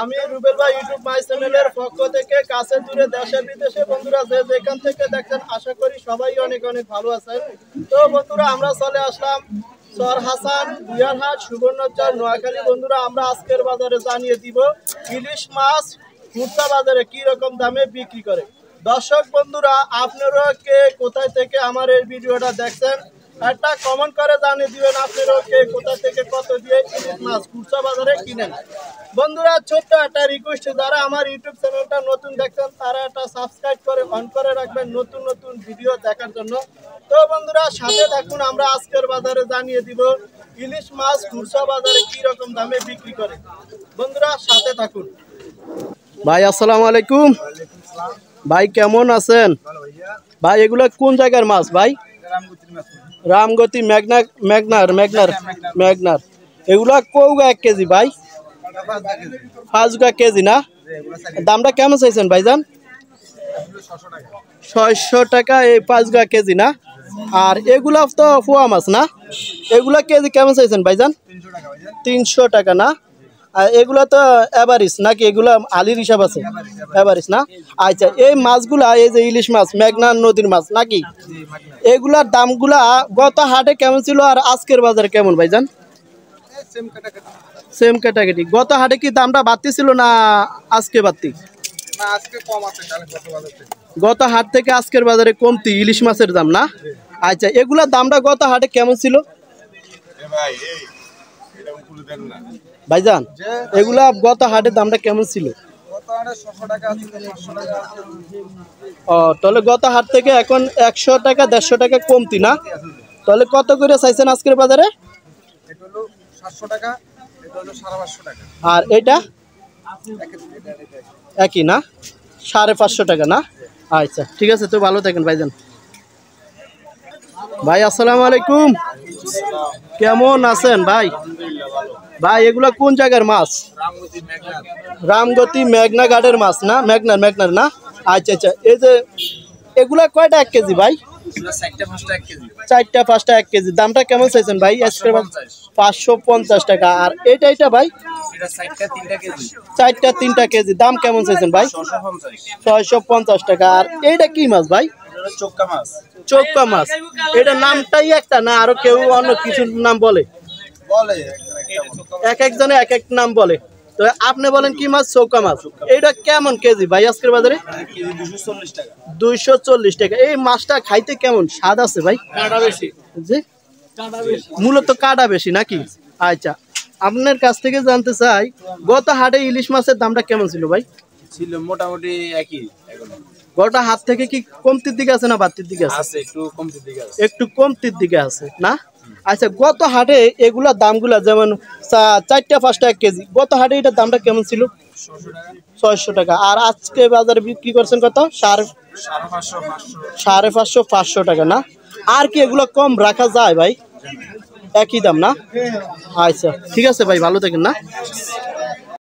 আমি রুবেল ভাই ইউটিউব মাই চ্যানেলের পক্ষ থেকে কাছে দূরে দেশে বিদেশে বন্ধুরা যে যেখান থেকে দেখছেন আশা করি সবাই অনেক অনেক ভালো আছেন। তো বন্ধুরা আমরা চলে আসলাম চর হাসান বিহারহাট সুবর্ণচর নোয়াখালী। বন্ধুরা আমরা আজকের বাজারে জানিয়ে দিব ইলিশ মাছ খুচরা বাজারে কি রকম দামে বিক্রি করে। দর্শক বন্ধুরা আপনারা কে কোথায় থেকে আমার এই ভিডিওটা দেখছেন একটা কমেন্ট করে জানিয়ে দিবেন আপনারা কে কোথা থেকে কত দিয়ে ইলিশ মাছ খুচরা বাজারে কিনেন। বন্ধুরা ছোট্ট একটা রিকোয়েস্ট, যারা আমার ইউটিউব চ্যানেলটা নতুন দেখছেন তারা একটা সাবস্ক্রাইব করে অন করে রাখবেন নতুন নতুন ভিডিও দেখার জন্য। তো বন্ধুরা সাথে থাকুন, আমরা আজকের বাজারে জানিয়ে দিব ইলিশ মাছ খুচরা বাজারে কি রকম দামে বিক্রি করে। বন্ধুরা সাথে থাকুন। ভাই আসসালামু আলাইকুম। ভাই কেমন আছেন? ভাই এগুলো কোন জায়গার মাছ ভাই? রামগতি মেঘনার এগুলা কৌগা 1 কেজি ভাই? 5 কেজি না? দামটা কেমন চাইছেন ভাইজান? 600 টাকা এই 5 কেজি না? আর এগুলা তো পোয়া মাছ না? এগুলা কেজি কেমন চাইছেন ভাইজান? 300 টাকা না? আর এগুলা তো এভারেজ নাকি? এগুলা আলির হিসাব আছে এভারেজ না? আচ্ছা এই মাছগুলা এই যে ইলিশ মাছ মেঘনা নদীর মাছ নাকি, এগুলার দামগুলা গত হাটে কেমন ছিল আর আজকের বাজারে কেমন ভাইজান? সেম কাটাকাটি। গত হাটে কি দামটা বাড়তি ছিল না আজকে বাড়তি? গত হাট থেকে আজকের বাজারে কমতি ইলিশ মাছের দাম না? আচ্ছা এগুলার দামটা গত হাটে কেমন ছিল ভাইজান? এগুলা গত হাটের দামটা কেমন ছিল? ও তাহলে গত হাট থেকে এখন 100 টাকা 150 টাকা কমতি না? তাহলে কত করে চাইছেন আজকের বাজারে? আর এটা একই না? 550 টাকা না? আচ্ছা ঠিক আছে, তো ভালো থাকেন ভাইজান। ভাই আসসালামু আলাইকুম, কেমন আছেন ভাই? ভাই এগুলা কোন জায়গার মাছ? রামগতি মেঘনা ঘাটের মাছ না? মেঘনার না? আচ্ছা আচ্ছা এই যে এগুলা কয়টা 1 কেজি ভাই? 4টা 5টা 1 কেজি। দামটা কেমন চাইছেন ভাই? 550 টাকা। আর এটা ভাই? 4টা 3টা কেজি। দাম কেমন চাইছেন ভাই? 650 টাকা। আর এইটা কি মাছ ভাই? চোক্কা মাছ। এটা নামটাই একটা না আরো কেউ অন্য কিছু নাম বলে? এক একজনে এক এক নাম বলে। তো আপনি বলেন কি মাছ? চৌকা মাছ। এইটা কেমন কেজি ভাই আজকের বাজারে? 240 টাকা। এই মাছটা খাইতে কেমন স্বাদ আছে ভাই? জি মূলত কাটা বেশি নাকি? আচ্ছা আপনার কাছ থেকে জানতে চাই গত হাটে ইলিশ মাছের দামটা কেমন ছিল ভাই? ছিল মোটামুটি একই। গত হাট থেকে কি কমতির দিকে আছে না বাড়তির দিকে আছে? একটু কমতির দিকে আছে না? আচ্ছা গত হাটে এগুলা দামগুলা যেমন 4টা 5টা 1 কেজি, গত হাটে এটার দামটা কেমন ছিল? 600 টাকা। আর আজকে বাজারে বিক্রি করছেন কত? 550 টাকা না? আর কি এগুলো কম রাখা যায় ভাই? একই দাম না? আচ্ছা ঠিক আছে ভাই, ভালো থাকেন না?